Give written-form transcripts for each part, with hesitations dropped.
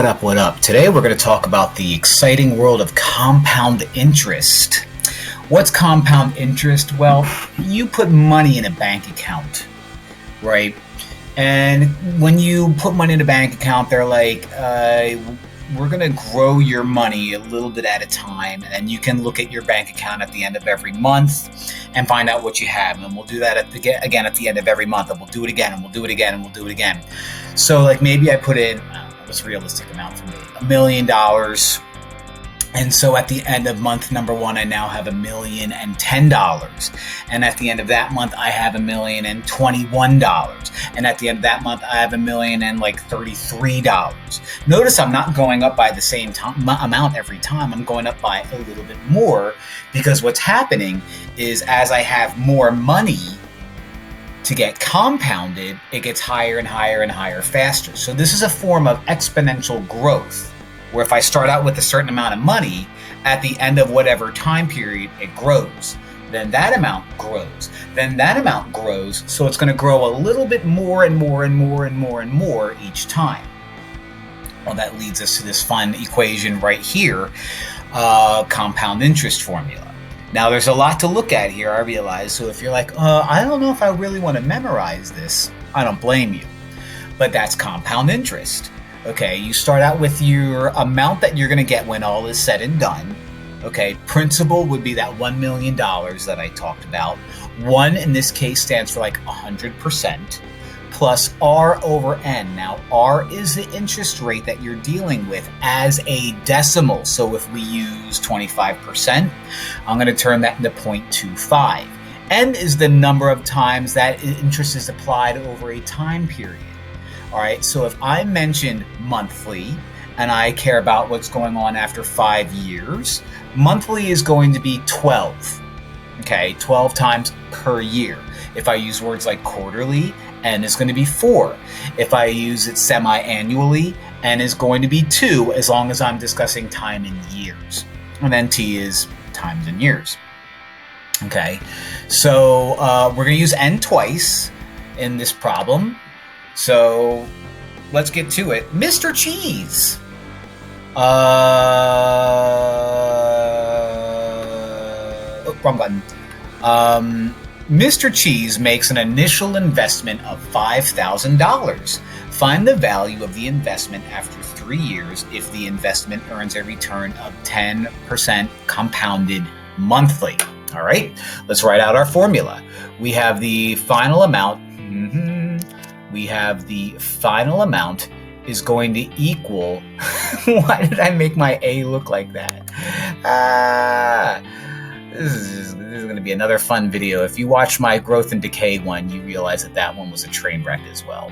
What up, what up? Today we're going to talk about the exciting world of compound interest. What's compound interest? Well, you put money in a bank account, right? And when you put money in a bank account, they're like, we're going to grow your money a little bit at a time. And then you can look at your bank account at the end of every month and find out what you have. And we'll do that again at the end of every month. And we'll do it again, and we'll do it again, and we'll do it again. So like maybe I put in, what's a realistic amount for me? $1 million. And so at the end of month number one, I now have $1,010. And at the end of that month, I have $1,021. And at the end of that month, I have $1,033. Notice I'm not going up by the same amount every time. I'm going up by a little bit more, because what's happening is as I have more money to get compounded, it gets higher and higher and higher faster. So this is a form of exponential growth, where if I start out with a certain amount of money, at the end of whatever time period, it grows. Then that amount grows. Then that amount grows. So it's going to grow a little bit more and more and more and more and more each time. Well, that leads us to this fun equation right here, compound interest formula. Now, there's a lot to look at here, I realize. So if you're like, I don't know if I really want to memorize this, I don't blame you. But that's compound interest. Okay, you start out with your amount that you're going to get when all is said and done. Okay, principal would be that $1 million that I talked about. 1 in this case stands for like 100%, plus R over N. Now, R is the interest rate that you're dealing with as a decimal. So if we use 25%, I'm going to turn that into 0.25. N is the number of times that interest is applied over a time period. All right, so if I mentioned monthly and I care about what's going on after 5 years, monthly is going to be 12. Okay, 12 times per year. If I use words like quarterly, N is going to be 4. If I use it semi-annually, N is going to be 2, as long as I'm discussing time in years. And then T is times in years. Okay, so we're going to use N twice in this problem. So let's get to it. Mr. Cheese. Wrong button. Mr. Cheese makes an initial investment of $5,000. Find the value of the investment after 3 years if the investment earns a return of 10% compounded monthly. All right, let's write out our formula. We have the final amount. We have the final amount is going to equal, why did I make my A look like that? This is going to be another fun video. If you watch my growth and decay one, you realize that one was a train wreck as well.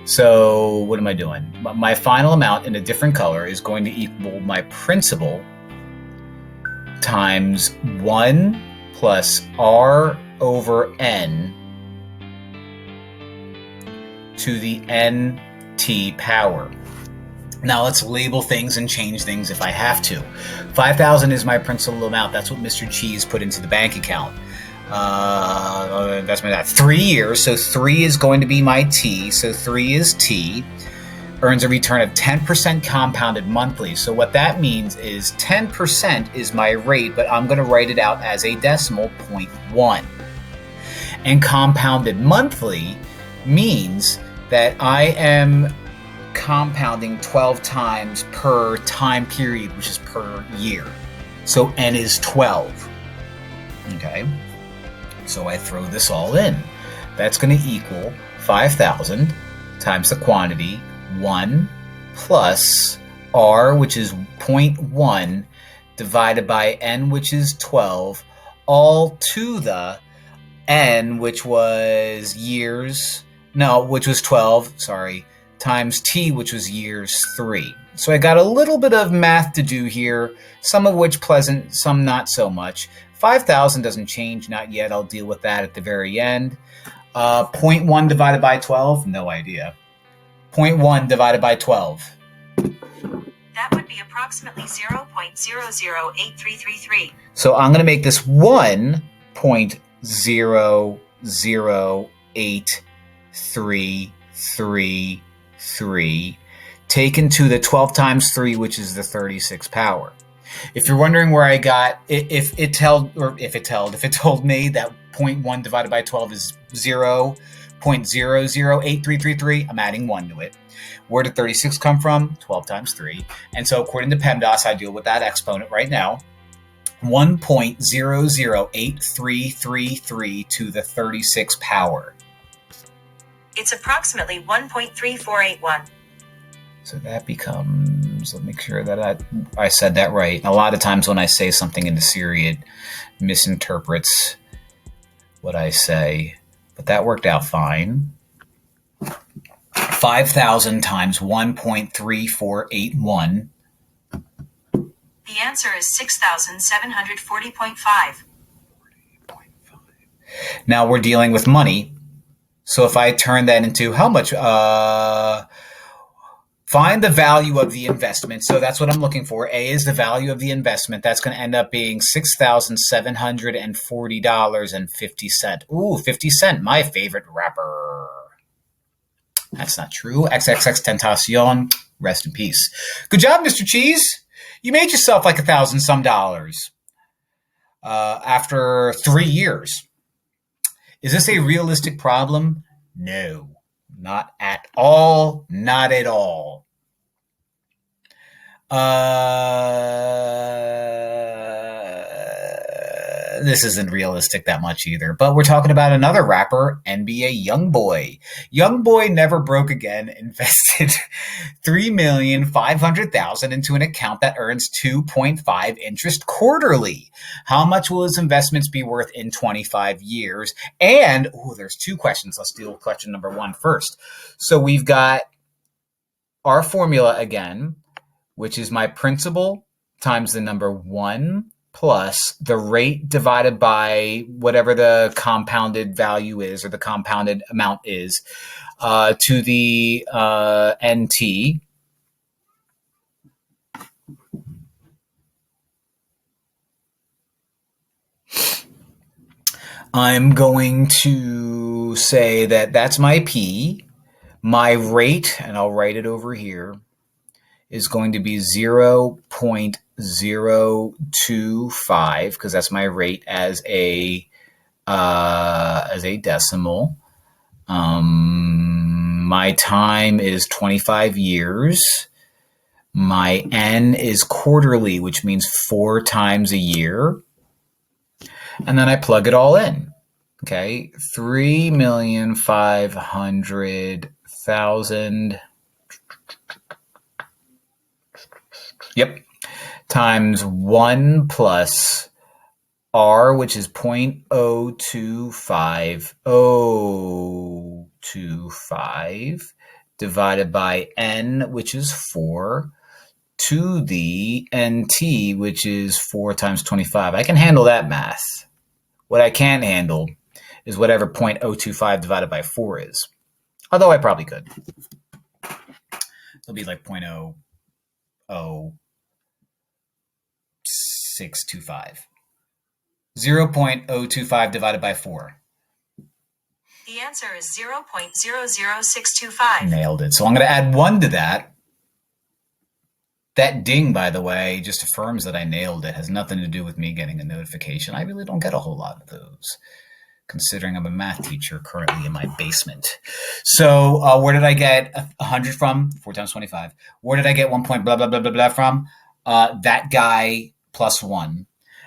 So what am I doing? My final amount in a different color is going to equal my principal times 1 plus R over N to the NT power. Now let's label things and change things if I have to. 5,000 is my principal amount. That's what Mr. Cheese put into the bank account. Investment at 3 years, so 3 is going to be my T. So 3 is T. Earns a return of 10% compounded monthly. So what that means is 10% is my rate, but I'm going to write it out as a decimal 0.1. And compounded monthly means that I am compounding 12 times per time period, which is per year. So N is 12. Okay, so I throw this all in. That's going to equal 5,000 times the quantity, 1 plus R, which is 0.1, divided by N, which is 12, all to the N, which was which was 12, times T, which was years 3. So I got a little bit of math to do here, some of which pleasant, some not so much. 5,000 doesn't change, not yet. I'll deal with that at the very end. 0.1 divided by 12, no idea. 0.1 divided by 12. That would be approximately 0.008333. So I'm going to make this 1.008333 taken to the 12 times 3, which is the 36 power. If you're wondering where I got, if it told me that 0.1 divided by 12 is 0.008333, I'm adding 1 to it. Where did 36 come from? 12 times 3. And so according to PEMDAS, I deal with that exponent right now. 1.008333 to the 36 power. It's approximately 1.3481. So that becomes, let me make sure that I said that right. A lot of times when I say something in the Siri, it misinterprets what I say. But that worked out fine. 5,000 times 1.3481. The answer is 6,740.5. Now we're dealing with money. So if I turn that into how much? Find the value of the investment. So that's what I'm looking for. A is the value of the investment. That's going to end up being $6,740.50. Ooh, 50 cent, my favorite rapper. That's not true. XXX Tentacion, rest in peace. Good job, Mr. Cheese. You made yourself like $1,000 some after 3 years. Is this a realistic problem? No, not at all. Not at all. This isn't realistic that much either, but we're talking about another rapper, NBA Youngboy. Youngboy never broke again, invested $3,500,000 into an account that earns 2.5 interest quarterly. How much will his investments be worth in 25 years? And, there's 2 questions. Let's deal with question number 1 first. So we've got our formula again, which is my principal times the number 1 plus the rate divided by whatever the compounded value is or the compounded amount is to the NT. I'm going to say that that's my P. My rate, and I'll write it over here, is going to be 0.025 because that's my rate as a decimal. My time is 25 years. My N is quarterly, which means 4 times a year. And then I plug it all in. Okay, 3,500,000. Yep. Times 1 plus R, which is 0.025, divided by N, which is 4, to the NT, which is 4 times 25. I can handle that math. What I can't handle is whatever 0.025 divided by 4 is. Although I probably could. It'll be like 0.0625. 0.025 divided by 4. The answer is 0.00625. Nailed it. So I'm going to add 1 to that. That ding, by the way, just affirms that I nailed it. Has nothing to do with me getting a notification. I really don't get a whole lot of those, considering I'm a math teacher currently in my basement. So where did I get 100 from? 4 times 25. Where did I get 1 point blah, blah, blah, blah, blah from? That guy plus 1.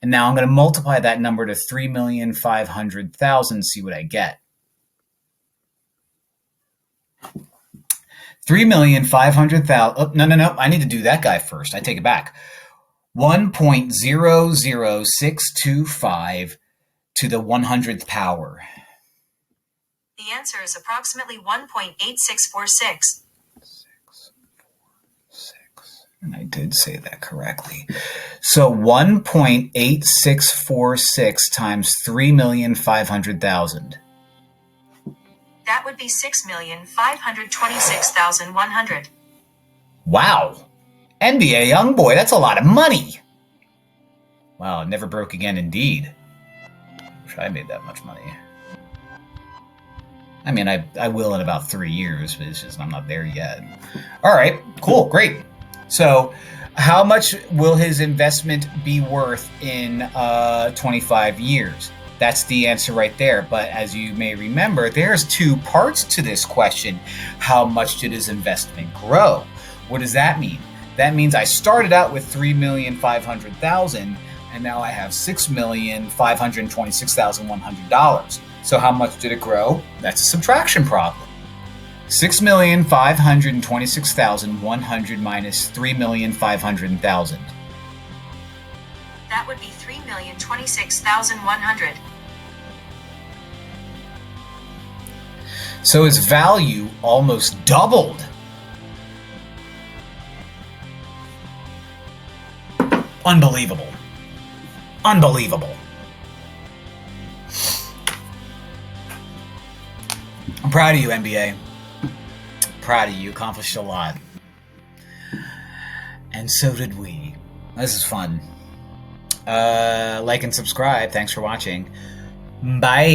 And now I'm going to multiply that number to 3,500,000, see what I get. 3,500,000. Oh, no. I need to do that guy first. I take it back. 1.00625 to the 100th power. The answer is approximately 1.8646. And I did say that correctly. So 1.8646 times 3,500,000. That would be 6,526,100. Wow. NBA Youngboy, that's a lot of money. Wow, it never broke again indeed. Wish I made that much money. I mean, I will in about 3 years, but it's just I'm not there yet. All right, cool, great. So, how much will his investment be worth in 25 years? That's the answer right there. But as you may remember, there's two parts to this question. How much did his investment grow? What does that mean? That means I started out with $3,500,000 and now I have $6,526,100. So how much did it grow? That's a subtraction problem. 6,526,100 minus 3,500,000. That would be 3,026,100. So his value almost doubled. Unbelievable. Unbelievable. I'm proud of you, NBA. Proud of you. Accomplished a lot. And so did we. This is fun. Like and subscribe. Thanks for watching. Bye.